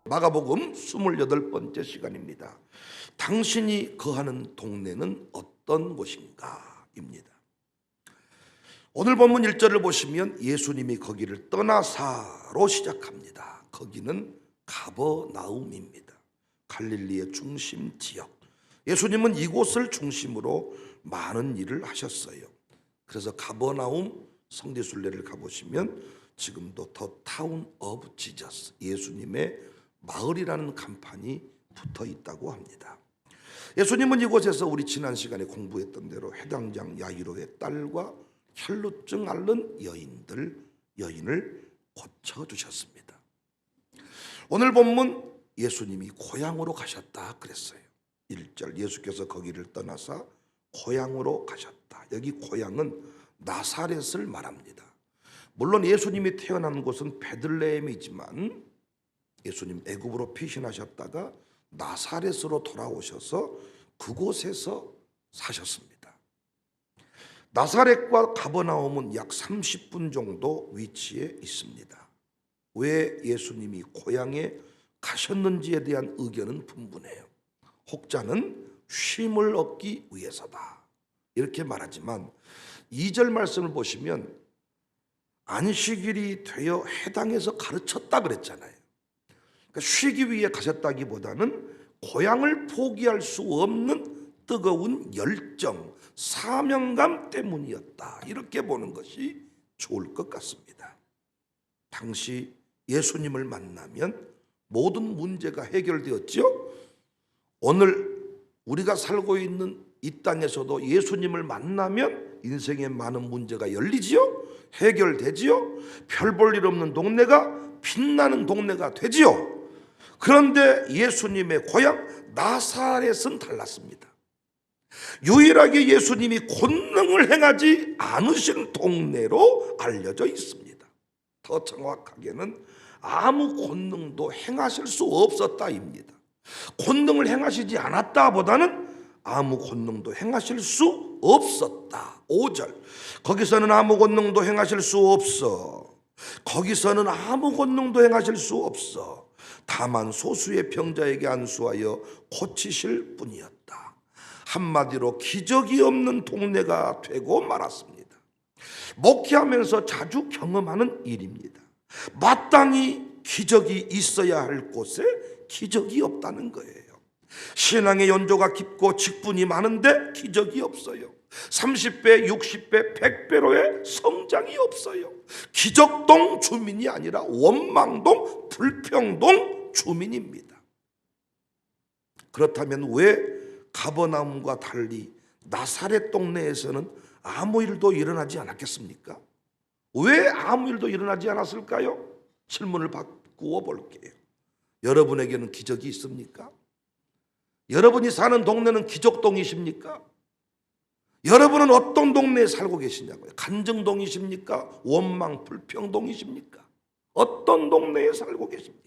마가복음 28번째 시간입니다. 당신이 거하는 동네는 어떤 곳인가? 입니다. 오늘 본문 1절을 보시면 예수님이 거기를 떠나사로 시작합니다. 거기는 가버나움입니다. 갈릴리의 중심 지역. 예수님은 이곳을 중심으로 많은 일을 하셨어요. 그래서 가버나움 성지순례를 가보시면 지금도 더 타운 오브 지저스, 예수님의 마을이라는 간판이 붙어 있다고 합니다. 예수님은 이곳에서 우리 지난 시간에 공부했던 대로 해당장 야이로의 딸과 혈루증 앓는 여인을 고쳐주셨습니다. 오늘 본문 예수님이 고향으로 가셨다 그랬어요. 1절 예수께서 거기를 떠나사 고향으로 가셨다. 여기 고향은 나사렛을 말합니다. 물론 예수님이 태어난 곳은 베들레헴이지만 예수님 애굽으로 피신하셨다가 나사렛으로 돌아오셔서 그곳에서 사셨습니다. 나사렛과 가버나움은 약 30분 정도 위치에 있습니다. 왜 예수님이 고향에 가셨는지에 대한 의견은 분분해요. 혹자는 쉼을 얻기 위해서다 이렇게 말하지만 2절 말씀을 보시면 안식일이 되어 해당에서 가르쳤다 그랬잖아요. 그러니까 쉬기 위해 가셨다기보다는 고향을 포기할 수 없는 뜨거운 열정, 사명감 때문이었다 이렇게 보는 것이 좋을 것 같습니다. 당시 예수님을 만나면 모든 문제가 해결되었죠. 오늘 우리가 살고 있는 이 땅에서도 예수님을 만나면 인생의 많은 문제가 열리지요, 해결되지요. 별 볼 일 없는 동네가 빛나는 동네가 되지요. 그런데 예수님의 고향 나사렛은 달랐습니다. 유일하게 예수님이 권능을 행하지 않으신 동네로 알려져 있습니다. 더 정확하게는 아무 권능도 행하실 수 없었다입니다. 권능을 행하시지 않았다보다는 아무 권능도 행하실 수 없었다. 5절 거기서는 아무 권능도 행하실 수 없어. 거기서는 아무 권능도 행하실 수 없어. 다만 소수의 병자에게 안수하여 고치실 뿐이었다. 한마디로 기적이 없는 동네가 되고 말았습니다. 목회하면서 자주 경험하는 일입니다. 마땅히 기적이 있어야 할 곳에 기적이 없다는 거예요. 신앙의 연조가 깊고 직분이 많은데 기적이 없어요. 30배, 60배, 100배로의 성장이 없어요. 기적동 주민이 아니라 원망동, 불평동 주민입니다. 그렇다면 왜 가버나움과 달리 나사렛 동네에서는 아무 일도 일어나지 않았겠습니까? 왜 아무 일도 일어나지 않았을까요? 질문을 바꾸어 볼게요. 여러분에게는 기적이 있습니까? 여러분이 사는 동네는 기적동이십니까? 여러분은 어떤 동네에 살고 계시냐고요? 간정동이십니까? 원망 불평동이십니까? 어떤 동네에 살고 계십니까?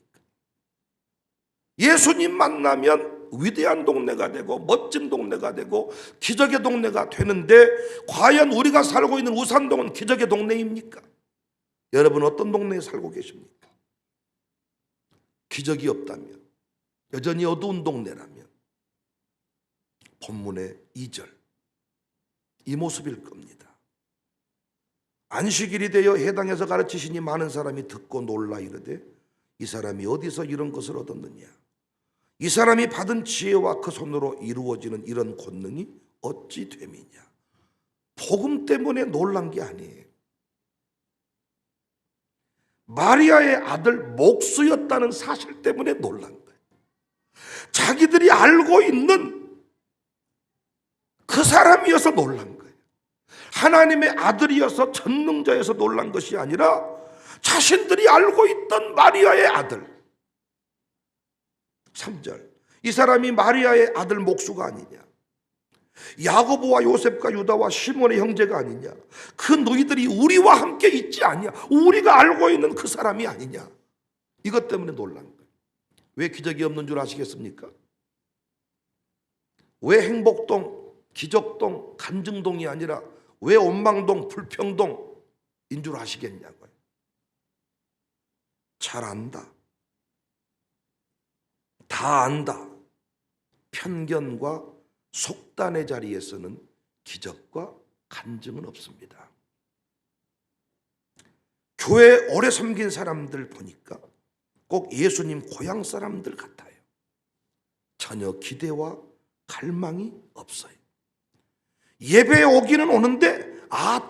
예수님 만나면 위대한 동네가 되고 멋진 동네가 되고 기적의 동네가 되는데 과연 우리가 살고 있는 우산동은 기적의 동네입니까? 여러분 어떤 동네에 살고 계십니까? 기적이 없다면, 여전히 어두운 동네라면 본문의 2절 이 모습일 겁니다. 안식일이 되어 해당에서 가르치시니 많은 사람이 듣고 놀라 이르되 이 사람이 어디서 이런 것을 얻었느냐? 이 사람이 받은 지혜와 그 손으로 이루어지는 이런 권능이 어찌 됨이냐? 복음 때문에 놀란 게 아니에요. 마리아의 아들 목수였다는 사실 때문에 놀란 거예요. 자기들이 알고 있는 그 사람이어서 놀란 거예요. 하나님의 아들이어서 전능자여서 놀란 것이 아니라 자신들이 알고 있던 마리아의 아들. 3절 이 사람이 마리아의 아들 목수가 아니냐? 야고보와 요셉과 유다와 시몬의 형제가 아니냐? 그 너희들이 우리와 함께 있지 않냐? 우리가 알고 있는 그 사람이 아니냐? 이것 때문에 놀란 거예요. 왜 기적이 없는 줄 아시겠습니까? 왜 행복동, 기적동, 간증동이 아니라 왜 원망동, 불평동인 줄 아시겠냐고요? 잘 안다. 다 안다, 편견과 속단의 자리에서는 기적과 간증은 없습니다. 교회 오래 섬긴 사람들 보니까 꼭 예수님 고향 사람들 같아요. 전혀 기대와 갈망이 없어요. 예배에 오기는 오는데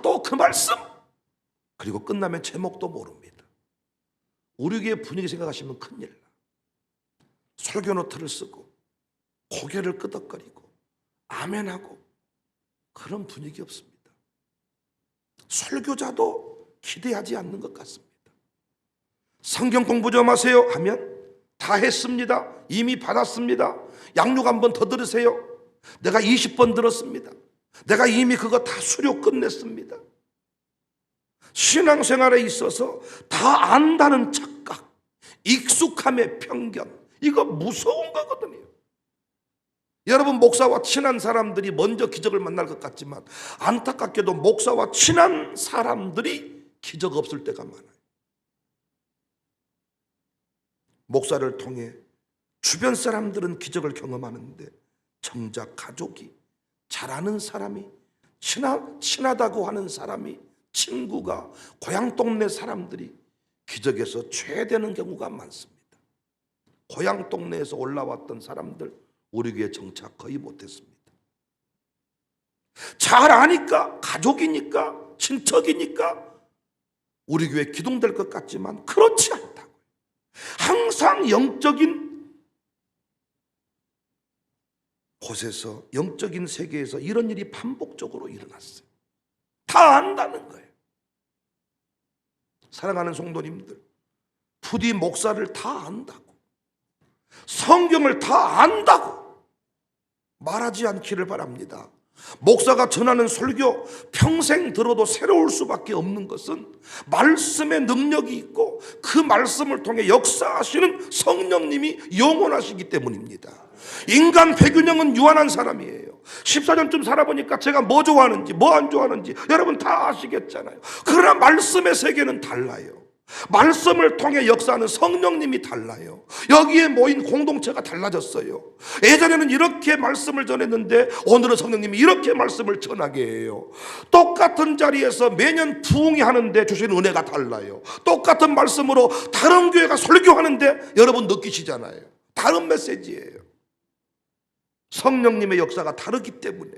또 그 말씀, 그리고 끝나면 제목도 모릅니다. 우리 교회 분위기 생각하시면 큰일 나. 설교 노트를 쓰고 고개를 끄덕거리고 아멘하고 그런 분위기 없습니다. 설교자도 기대하지 않는 것 같습니다. 성경 공부 좀 하세요 하면 다 했습니다. 이미 받았습니다. 양육 한번 더 들으세요. 내가 20번 들었습니다. 내가 이미 그거 다 수료 끝냈습니다. 신앙생활에 있어서 다 안다는 착각, 익숙함의 편견, 이거 무서운 거거든요. 여러분, 목사와 친한 사람들이 먼저 기적을 만날 것 같지만 안타깝게도 목사와 친한 사람들이 기적 없을 때가 많아요. 목사를 통해 주변 사람들은 기적을 경험하는데 정작 가족이, 잘 아는 사람이, 친하다고 하는 사람이, 친구가, 고향 동네 사람들이 기적에서 죄되는 경우가 많습니다. 고향 동네에서 올라왔던 사람들 우리 교회 정착 거의 못했습니다. 잘 아니까, 가족이니까, 친척이니까 우리 교회 기둥될 것 같지만 그렇지 않다고요. 항상 영적인 곳에서, 영적인 세계에서 이런 일이 반복적으로 일어났어요. 다 안다는 거예요. 사랑하는 성도님들, 부디 목사를 다 안다고, 성경을 다 안다고 말하지 않기를 바랍니다. 목사가 전하는 설교 평생 들어도 새로울 수밖에 없는 것은 말씀의 능력이 있고 그 말씀을 통해 역사하시는 성령님이 영원하시기 때문입니다. 인간 백윤영은 유한한 사람이에요. 14년쯤 살아보니까 제가 뭐 좋아하는지 뭐 안 좋아하는지 여러분 다 아시겠잖아요. 그러나 말씀의 세계는 달라요. 말씀을 통해 역사하는 성령님이 달라요. 여기에 모인 공동체가 달라졌어요. 예전에는 이렇게 말씀을 전했는데 오늘은 성령님이 이렇게 말씀을 전하게 해요. 똑같은 자리에서 매년 부흥이 하는데 주시는 은혜가 달라요. 똑같은 말씀으로 다른 교회가 설교하는데 여러분 느끼시잖아요. 다른 메시지예요. 성령님의 역사가 다르기 때문에.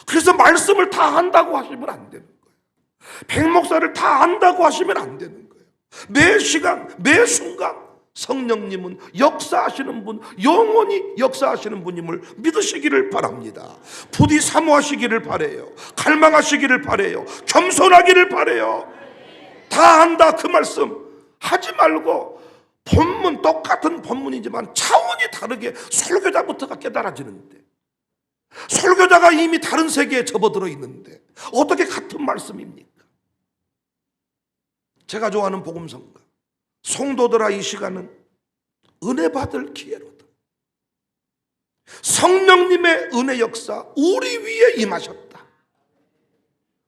그래서 말씀을 다 안다고 하시면 안 되는 거예요. 백목사를 다 안다고 하시면 안 되는 거예요. 매 시간, 매 순간 성령님은 역사하시는 분, 영원히 역사하시는 분임을 믿으시기를 바랍니다. 부디 사모하시기를 바라요. 갈망하시기를 바라요. 겸손하기를 바라요. 다 안다 그 말씀 하지 말고 본문 똑같은 본문이지만 차원이 다르게 설교자부터가 깨달아지는데, 설교자가 이미 다른 세계에 접어들어 있는데 어떻게 같은 말씀입니까? 제가 좋아하는 복음성가, 성도들아 이 시간은 은혜 받을 기회로다. 성령님의 은혜 역사 우리 위에 임하셨다.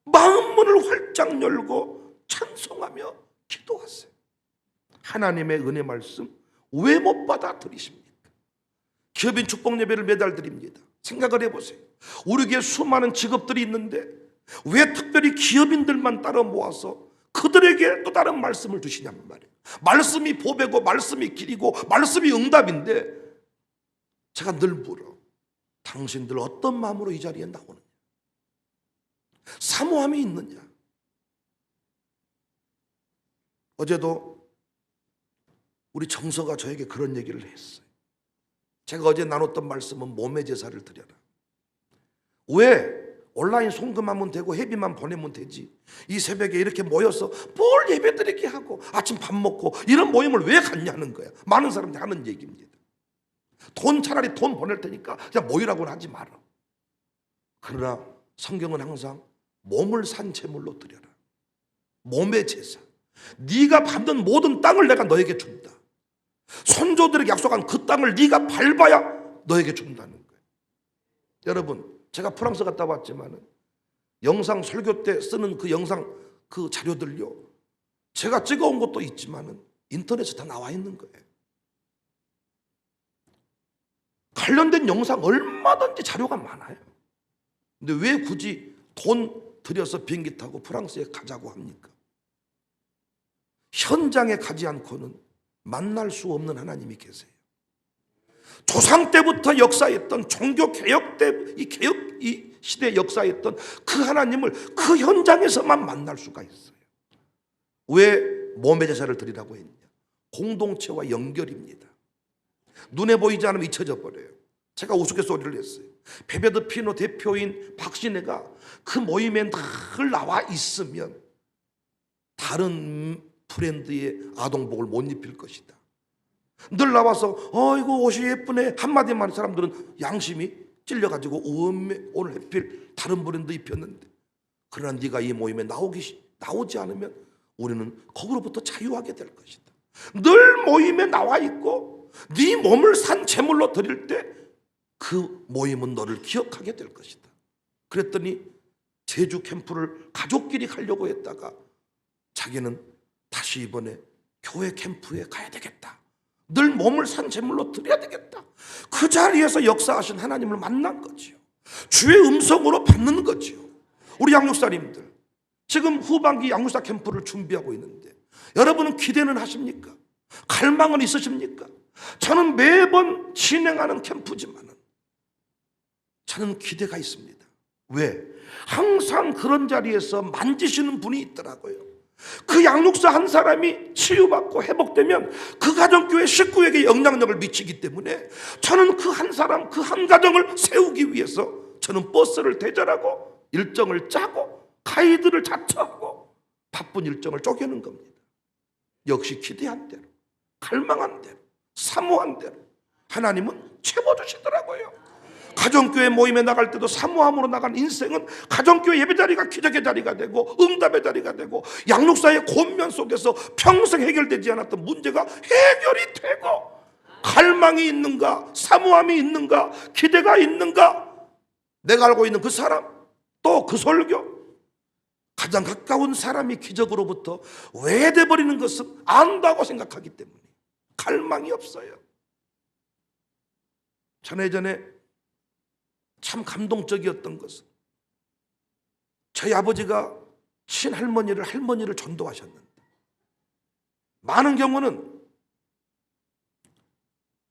마음문을 활짝 열고 찬송하며 기도하세요. 하나님의 은혜 말씀 왜 못 받아들이십니까? 기업인 축복 예배를 매달 드립니다. 생각을 해보세요. 우리 교회에 수많은 직업들이 있는데 왜 특별히 기업인들만 따로 모아서 그들에게 또 다른 말씀을 주시냔 말이에요. 말씀이 보배고 말씀이 길이고 말씀이 응답인데 제가 늘 물어, 당신들 어떤 마음으로 이 자리에 나오느냐? 사모함이 있느냐? 어제도 우리 정서가 저에게 그런 얘기를 했어요. 제가 어제 나눴던 말씀은 몸의 제사를 드려라. 왜 온라인 송금하면 되고 회비만 보내면 되지, 이 새벽에 이렇게 모여서 뭘 예배드리게 하고 아침 밥 먹고 이런 모임을 왜 갖냐는 거야. 많은 사람들이 하는 얘기입니다. 차라리 돈 보낼 테니까 그냥 모이라고는 하지 마라. 그러나 성경은 항상 몸을 산 제물로 드려라. 몸의 제사. 네가 받는 모든 땅을 내가 너에게 준다. 선조들에게 약속한 그 땅을 네가 밟아야 너에게 준다는 거예요. 여러분, 제가 프랑스 갔다 왔지만 영상 설교 때 쓰는 그 영상 그 자료들요, 제가 찍어온 것도 있지만 인터넷에 다 나와 있는 거예요. 관련된 영상 얼마든지 자료가 많아요. 근데 왜 굳이 돈 들여서 비행기 타고 프랑스에 가자고 합니까? 현장에 가지 않고는 만날 수 없는 하나님이 계세요. 조상 때부터 역사했던 종교 개혁 때 이 시대 역사했던 그 하나님을 그 현장에서만 만날 수가 있어요. 왜 몸의 제사를 드리라고 했냐? 공동체와 연결입니다. 눈에 보이지 않으면 잊혀져 버려요. 제가 우스갯소리를 했어요. 베베드 피노 대표인 박신혜가 그 모임에 늘 나와 있으면 다른 브랜드의 아동복을 못 입힐 것이다. 늘 나와서 이거 옷이 예쁘네 한마디만 하는 사람들은 양심이 찔려가지고 오늘 하필 다른 브랜드 입혔는데, 그러나 네가 이 모임에 나오지 않으면 우리는 거기로부터 자유하게 될 것이다. 늘 모임에 나와 있고 네 몸을 산 제물로 드릴 때 그 모임은 너를 기억하게 될 것이다. 그랬더니 제주 캠프를 가족끼리 가려고 했다가 자기는 다시 이번에 교회 캠프에 가야 되겠다. 늘 몸을 산 제물로 드려야 되겠다. 그 자리에서 역사하신 하나님을 만난 거지요. 주의 음성으로 받는 거지요. 우리 양육사님들 지금 후반기 양육사 캠프를 준비하고 있는데 여러분은 기대는 하십니까? 갈망은 있으십니까? 저는 매번 진행하는 캠프지만 저는 기대가 있습니다. 왜? 항상 그런 자리에서 만지시는 분이 있더라고요. 그 양육사 한 사람이 치유받고 회복되면 그 가정교회 식구에게 영향력을 미치기 때문에 저는 그 한 사람, 그 한 가정을 세우기 위해서 저는 버스를 대절하고 일정을 짜고 가이드를 자처하고 바쁜 일정을 쪼개는 겁니다. 역시 기대한 대로, 갈망한 대로, 사모한 대로 하나님은 채워주시더라고요. 가정교회 모임에 나갈 때도 사모함으로 나간 인생은 가정교회 예배자리가 기적의 자리가 되고 응답의 자리가 되고 양육사의 권면 속에서 평생 해결되지 않았던 문제가 해결이 되고, 갈망이 있는가, 사모함이 있는가, 기대가 있는가, 내가 알고 있는 그 사람, 또 그 설교, 가장 가까운 사람이 기적으로부터 외워버리는 것은 안다고 생각하기 때문에 갈망이 없어요. 저는 예전에 참 감동적이었던 것은 저희 아버지가 할머니를 전도하셨는데 많은 경우는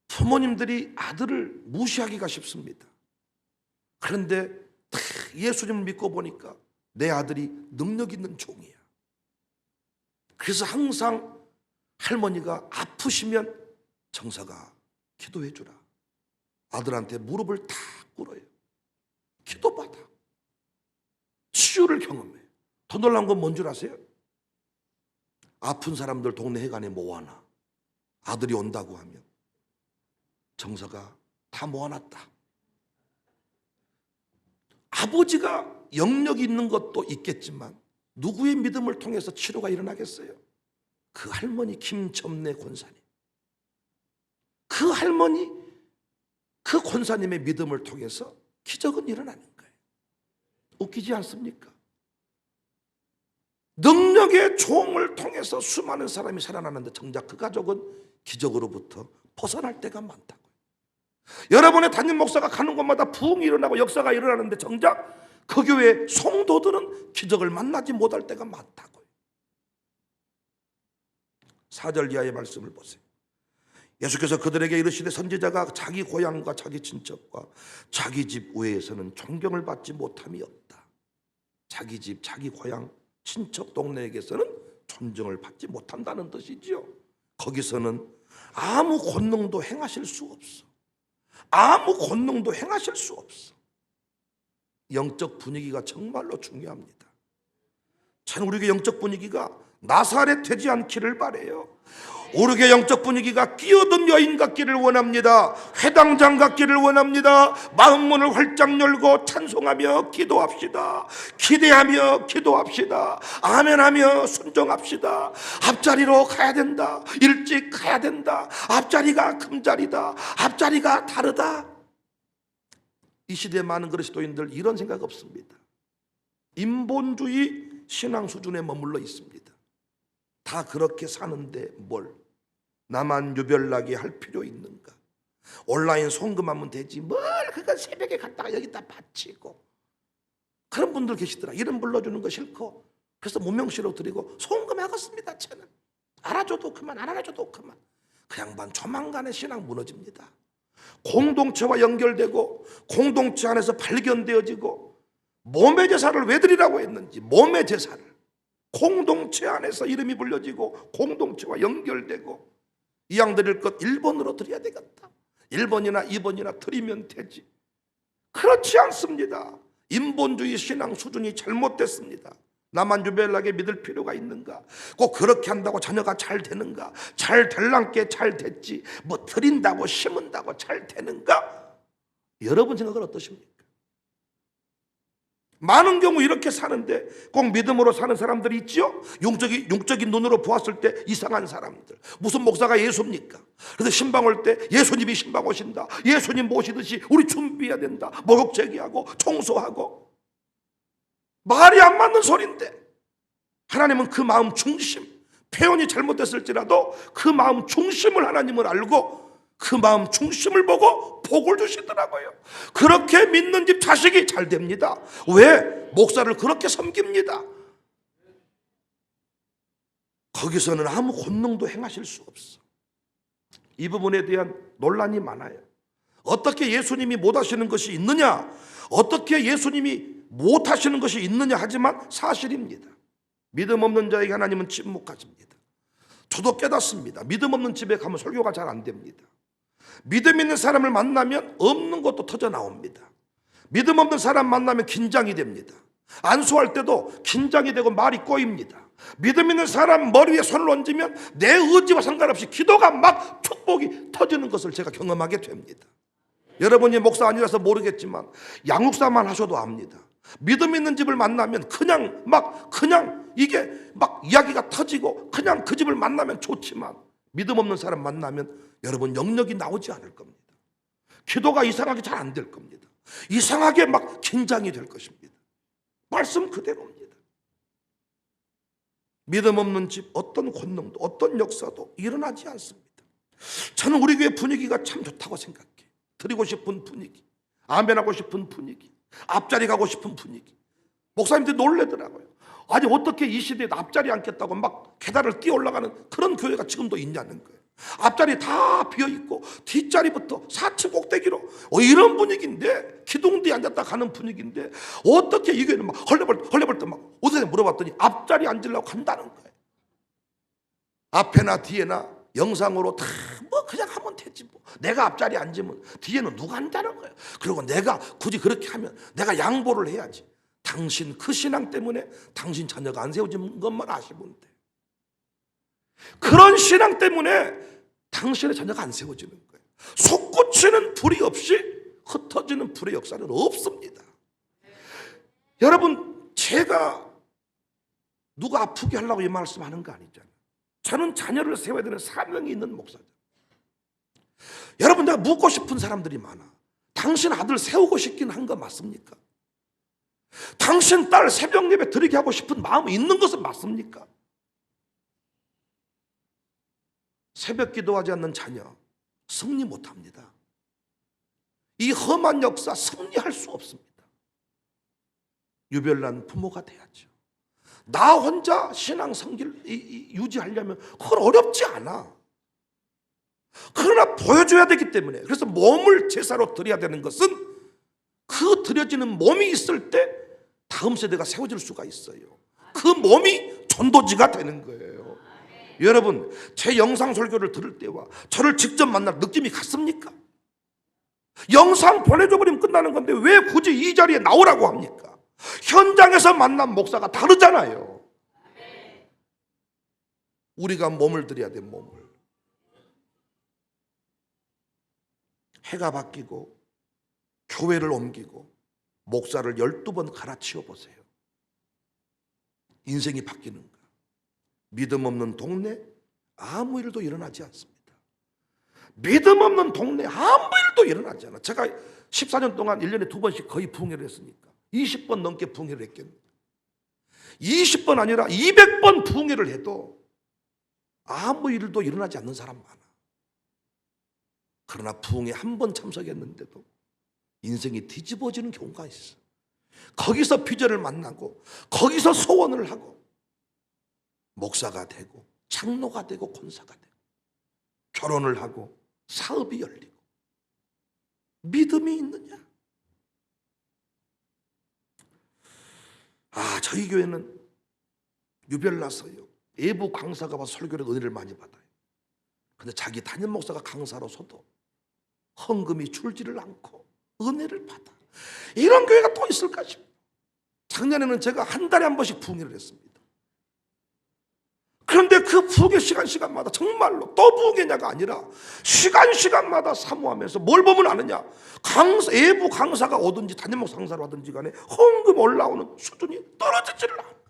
부모님들이 아들을 무시하기가 쉽습니다. 그런데 예수님을 믿고 보니까 내 아들이 능력 있는 종이야. 그래서 항상 할머니가 아프시면 정사가 기도해 주라. 아들한테 무릎을 다 꿇어요. 기도받아. 치유를 경험해. 더 놀라운 건 뭔 줄 아세요? 아픈 사람들 동네 회관에 모아놔. 아들이 온다고 하면 정서가 다 모아놨다. 아버지가 영역이 있는 것도 있겠지만 누구의 믿음을 통해서 치료가 일어나겠어요? 그 할머니 김점래 권사님, 그 할머니 그 권사님의 믿음을 통해서 기적은 일어나는 거예요. 웃기지 않습니까? 능력의 종을 통해서 수많은 사람이 살아나는데 정작 그 가족은 기적으로부터 벗어날 때가 많다고요. 여러분의 담임 목사가 가는 곳마다 부흥이 일어나고 역사가 일어나는데 정작 그 교회 성도들은 기적을 만나지 못할 때가 많다고요. 4절 이하의 말씀을 보세요. 예수께서 그들에게 이르시되 선지자가 자기 고향과 자기 친척과 자기 집 외에서는 존경을 받지 못함이 없다. 자기 집, 자기 고향, 친척 동네에게서는 존경을 받지 못한다는 뜻이지요. 거기서는 아무 권능도 행하실 수 없어. 아무 권능도 행하실 수 없어. 영적 분위기가 정말로 중요합니다. 저는 우리의 영적 분위기가 나사렛 되지 않기를 바라요. 우리의 영적 분위기가 끼어든 여인 같기를 원합니다. 회당장 같기를 원합니다. 마음문을 활짝 열고 찬송하며 기도합시다. 기대하며 기도합시다. 아멘하며 순종합시다. 앞자리로 가야 된다. 일찍 가야 된다. 앞자리가 금자리다. 앞자리가 다르다. 이 시대의 많은 그리스도인들 이런 생각 없습니다. 인본주의 신앙 수준에 머물러 있습니다. 다 그렇게 사는데 뭘 나만 유별나게 할 필요 있는가? 온라인 송금하면 되지 뭘 그거 새벽에 갔다가 여기다 바치고. 그런 분들 계시더라. 이름 불러주는 거 싫고 그래서 문명시로 드리고 송금하겠습니다. 저는 알아줘도 그만 안 알아줘도 그만. 그 양반 조만간에 신앙 무너집니다. 공동체와 연결되고 공동체 안에서 발견되어지고 몸의 제사를 왜 드리라고 했는지 몸의 제사를 공동체 안에서 이름이 불려지고 공동체와 연결되고 이 양 드릴 것 1번으로 드려야 되겠다. 1번이나 2번이나 드리면 되지. 그렇지 않습니다. 인본주의 신앙 수준이 잘못됐습니다. 나만 유별나게 믿을 필요가 있는가? 꼭 그렇게 한다고 자녀가 잘 되는가? 잘 될랑께 잘 됐지 뭐 드린다고 심은다고 잘 되는가? 여러분 생각은 어떠십니까? 많은 경우 이렇게 사는데 꼭 믿음으로 사는 사람들이 있죠. 용적인 눈으로 보았을 때 이상한 사람들. 무슨 목사가 예수입니까? 그래서 신방 올 때 예수님이 신방 오신다, 예수님 모시듯이 우리 준비해야 된다, 목욕 제기하고 청소하고. 말이 안 맞는 소리인데 하나님은 그 마음 중심, 표현이 잘못됐을지라도 그 마음 중심을 하나님을 알고 그 마음 중심을 보고 복을 주시더라고요. 그렇게 믿는 집 자식이 잘 됩니다. 왜? 목사를 그렇게 섬깁니다. 거기서는 아무 권능도 행하실 수 없어. 이 부분에 대한 논란이 많아요. 어떻게 예수님이 못하시는 것이 있느냐, 어떻게 예수님이 못하시는 것이 있느냐 하지만 사실입니다. 믿음 없는 자에게 하나님은 침묵하십니다. 저도 깨닫습니다. 믿음 없는 집에 가면 설교가 잘 안 됩니다. 믿음 있는 사람을 만나면 없는 것도 터져 나옵니다. 믿음 없는 사람 만나면 긴장이 됩니다. 안수할 때도 긴장이 되고 말이 꼬입니다. 믿음 있는 사람 머리 위에 손을 얹으면 내 의지와 상관없이 기도가 막 축복이 터지는 것을 제가 경험하게 됩니다. 여러분이 목사 아니라서 모르겠지만 양육사만 하셔도 압니다. 믿음 있는 집을 만나면 그냥 이게 막 이야기가 터지고 그냥 그 집을 만나면 좋지만 믿음 없는 사람 만나면 여러분 영역이 나오지 않을 겁니다. 기도가 이상하게 잘 안 될 겁니다. 이상하게 막 긴장이 될 것입니다. 말씀 그대로입니다. 믿음 없는 집 어떤 권능도 어떤 역사도 일어나지 않습니다. 저는 우리 교회 분위기가 참 좋다고 생각해요. 드리고 싶은 분위기, 아멘하고 싶은 분위기, 앞자리 가고 싶은 분위기. 목사님들이 놀래더라고요. 아니 어떻게 이 시대에 앞자리 앉겠다고 막 계단을 뛰어 올라가는 그런 교회가 지금도 있냐는 거예요. 앞자리 다 비어있고 뒷자리부터 4층 꼭대기로 이런 분위기인데, 기둥 뒤에 앉았다 가는 분위기인데 어떻게 이 교회는 막 헐레벌 때 막 어디서 물어봤더니 앞자리 앉으려고 한다는 거예요. 앞에나 뒤에나 영상으로 다 뭐 그냥 하면 되지 뭐. 내가 앞자리 앉으면 뒤에는 누가 앉다는 거예요. 그리고 내가 굳이 그렇게 하면 내가 양보를 해야지. 당신 그 신앙 때문에 당신 자녀가 안 세워진 것만 아시면 돼. 그런 신앙 때문에 당신의 자녀가 안 세워지는 거예요. 솟구치는 불이 없이 흩어지는 불의 역사는 없습니다. 여러분, 제가 누가 아프게 하려고 이 말씀하는 거 아니잖아요. 저는 자녀를 세워야 되는 사명이 있는 목사죠. 여러분, 내가 묻고 싶은 사람들이 많아. 당신 아들 세우고 싶긴 한 거 맞습니까? 당신 딸 새벽 예배 드리게 하고 싶은 마음이 있는 것은 맞습니까? 새벽 기도하지 않는 자녀 승리 못합니다. 이 험한 역사 승리할 수 없습니다. 유별난 부모가 돼야죠. 나 혼자 신앙 성기를 유지하려면 그건 어렵지 않아. 그러나 보여줘야 되기 때문에, 그래서 몸을 제사로 드려야 되는 것은 그 드려지는 몸이 있을 때 다음 세대가 세워질 수가 있어요. 그 몸이 전도지가 되는 거예요. 여러분, 제 영상 설교를 들을 때와 저를 직접 만날 느낌이 같습니까? 영상 보내줘 버리면 끝나는 건데 왜 굳이 이 자리에 나오라고 합니까? 현장에서 만난 목사가 다르잖아요. 우리가 몸을 드려야 돼, 몸을. 해가 바뀌고 교회를 옮기고 목사를 12번 갈아치워 보세요. 인생이 바뀌는가? 믿음 없는 동네 아무 일도 일어나지 않습니다. 믿음 없는 동네 아무 일도 일어나지 않아. 제가 14년 동안 1년에 2번씩 거의 부흥회를 했으니까 20번 넘게 부흥회를 했겠네요. 20번 아니라 200번 부흥회를 해도 아무 일도 일어나지 않는 사람 많아. 그러나 부흥에 한 번 참석했는데도 인생이 뒤집어지는 경우가 있어. 거기서 비전을 만나고 거기서 소원을 하고 목사가 되고 장로가 되고 권사가 되고 결혼을 하고 사업이 열리고 믿음이 있느냐? 저희 교회는 유별나서요 외부 강사가 와서 설교를 은혜를 많이 받아요. 근데 자기 담임 목사가 강사로서도 헌금이 줄지를 않고 은혜를 받아. 이런 교회가 또 있을까 싶어요. 작년에는 제가 한 달에 한 번씩 부흥회를 했습니다. 그런데 그 부흥회 시간마다 정말로 또 부흥회냐가 아니라 시간마다 사모하면서 뭘 보면 아느냐, 외부 강사가 오든지 담임 목사 강사로 하든지 간에 헌금 올라오는 수준이 떨어지지를 않아요.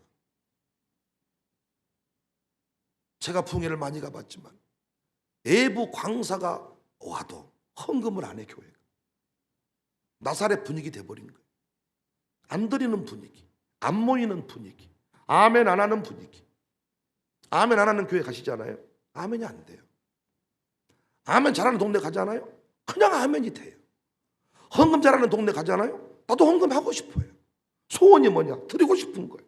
제가 부흥회를 많이 가봤지만 외부 강사가 와도 헌금을 안 해. 교회가 나사렛 분위기 돼버린 거예요. 안 드리는 분위기, 안 모이는 분위기, 아멘 안 하는 분위기. 아멘 안 하는 교회 가시잖아요. 아멘이 안 돼요. 아멘 잘하는 동네 가잖아요. 그냥 아멘이 돼요. 헌금 잘하는 동네 가잖아요. 나도 헌금하고 싶어요. 소원이 뭐냐? 드리고 싶은 거예요.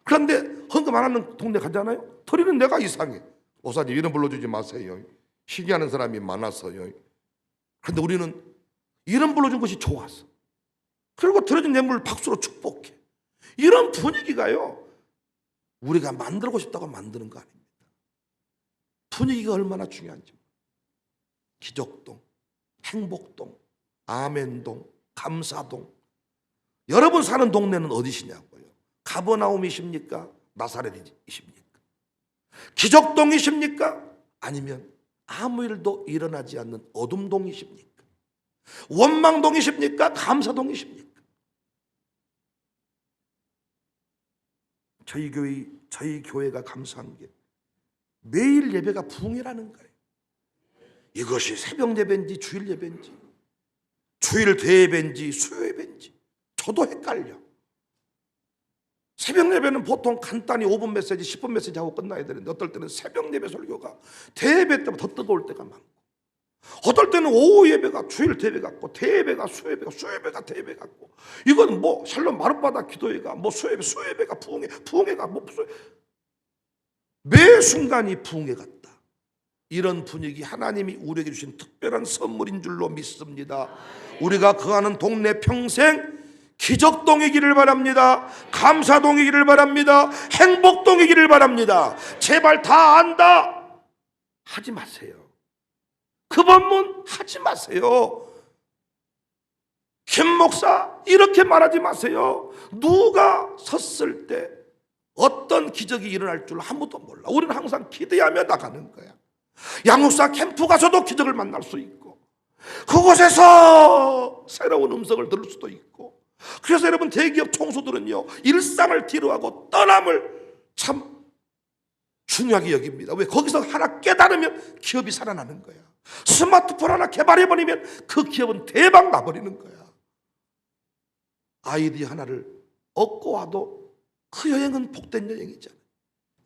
그런데 헌금 안 하는 동네 가잖아요. 드리는 내가 이상해. 목사님 이름 불러주지 마세요. 시기하는 사람이 많아서요. 그런데 우리는 이름 불러준 것이 좋아서, 그리고 드려진 예물을 박수로 축복해. 이런 분위기가요, 우리가 만들고 싶다고 만드는 거 아닙니다. 분위기가 얼마나 중요한지. 기적동, 행복동, 아멘동, 감사동. 여러분 사는 동네는 어디시냐고요? 가버나움이십니까? 나사렛이십니까? 기적동이십니까? 아니면 아무 일도 일어나지 않는 어둠동이십니까? 원망동이십니까? 감사동이십니까? 저희 교회가 감사한 게 매일 예배가 부흥회라는 거예요. 이것이 새벽 예배인지 주일 예배인지, 주일 대예배인지 수요 예배인지 저도 헷갈려. 새벽 예배는 보통 간단히 5분 메시지, 10분 메시지 하고 끝나야 되는데 어떨 때는 새벽 예배 설교가 대예배 때보다 더 뜨거울 때가 많고, 어떨 때는 오후 예배가 주일 대예배 같고, 대예배가 수요 예배가, 수요 예배가 대예배 같고, 이건 뭐 샬롬 마룻바다 기도회가 뭐 수요 예배, 수요 예배가 부흥회, 부흥회가 뭐 매 순간이 부흥회 같다. 이런 분위기 하나님이 우리에게 주신 특별한 선물인 줄로 믿습니다. 우리가 거하는 동네 평생 기적동이기를 바랍니다. 감사동이기를 바랍니다. 행복동이기를 바랍니다. 제발 다 안다 하지 마세요. 그 법문 하지 마세요. 김 목사 이렇게 말하지 마세요. 누가 섰을 때 어떤 기적이 일어날 줄 아무도 몰라. 우리는 항상 기대하며 나가는 거야. 양육사 캠프 가서도 기적을 만날 수 있고, 그곳에서 새로운 음성을 들을 수도 있고. 그래서 여러분 대기업 총수들은요, 일상을 뒤로하고 떠남을 참 중요하게 여깁니다. 왜? 거기서 하나 깨달으면 기업이 살아나는 거야. 스마트폰 하나 개발해버리면 그 기업은 대박 나버리는 거야. 아이디어 하나를 얻고 와도 그 여행은 복된 여행이잖아.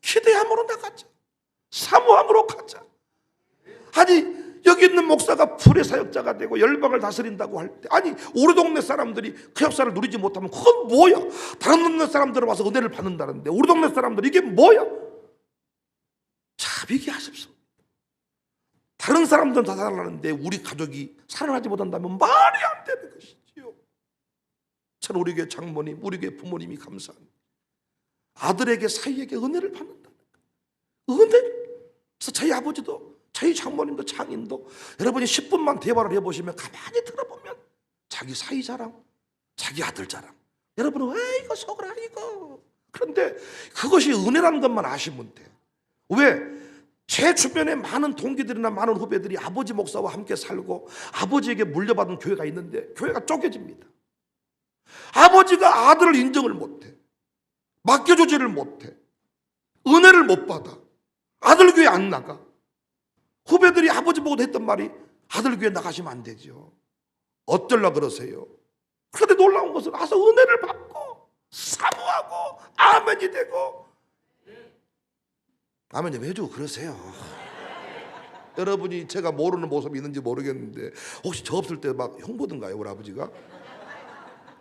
기대함으로 나가자. 사모함으로 가자. 아니 여기 있는 목사가 불의 사역자가 되고 열방을 다스린다고 할 때, 아니 우리 동네 사람들이 그 역사를 누리지 못하면 그건 뭐야? 다른 동네 사람들은 와서 은혜를 받는다는데 우리 동네 사람들 이게 뭐야? 참 이게 아쉽습니다. 다른 사람들은 다 살아나는데 우리 가족이 살아나지 못한다면 말이 안 되는 것이지요. 저는 우리 교회 장모님, 우리 교회 부모님이 감사합니다. 아들에게 사위에게 은혜를 받는다는 거예요. 은혜를. 그래서 저희 아버지도, 저희 장모님도, 장인도 여러분이 10분만 대화를 해보시면, 가만히 들어보면 자기 사위 자랑, 자기 아들 자랑, 여러분은 아이고 속을 아이고. 그런데 그것이 은혜라는 것만 아시면 돼. 왜? 제 주변에 많은 동기들이나 많은 후배들이 아버지 목사와 함께 살고 아버지에게 물려받은 교회가 있는데 교회가 쪼개집니다. 아버지가 아들을 인정을 못해, 맡겨주지를 못해, 은혜를 못 받아, 아들 교회 안 나가. 후배들이 아버지 보고도 했던 말이 아들 교회 나가시면 안 되죠. 어쩌려 그러세요? 그런데 놀라운 것은 와서 은혜를 받고 사모하고 아멘이 되고. 아멘이 왜 주고 그러세요? 여러분이 제가 모르는 모습이 있는지 모르겠는데 혹시 저 없을 때 막 흉보든가요, 우리 아버지가?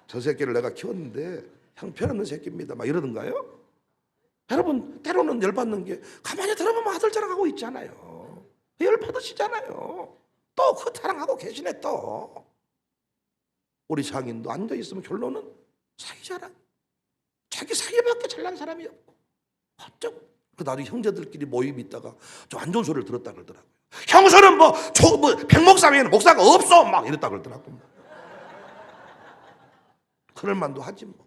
저 새끼를 내가 키웠는데 형편없는 새끼입니다 막 이러던가요? 여러분 때로는 열받는 게 가만히 들어보면 아들 자랑하고 있잖아요. 열받으시잖아요. 또 그 자랑하고 계시네 또. 우리 장인도 앉아있으면 결론은 사기 자랑. 자기 사기밖에 잘난 사람이 없고 어쩌고. 나중에 형제들끼리 모임 있다가 좀 안 좋은 소리를 들었다 그러더라고요. 형수는 백목사회에는 목사가 없어 막 이랬다 그러더라고요. 그럴 만도 하지 뭐.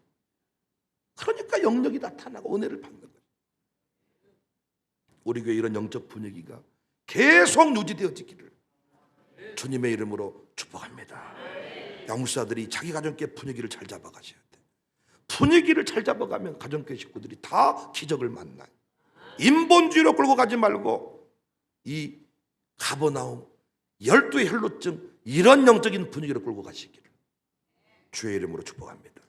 그러니까 영역이 나타나고 은혜를 받는 거예요. 우리 교회 이런 영적 분위기가 계속 유지되어지기를 주님의 이름으로 축복합니다. 양육사들이 자기 가정교회 분위기를 잘 잡아가셔야 돼. 분위기를 잘 잡아가면 가정교회 식구들이 다 기적을 만나요. 인본주의로 끌고 가지 말고 이 가버나움, 열두의 혈루증 이런 영적인 분위기로 끌고 가시기를 주의 이름으로 축복합니다.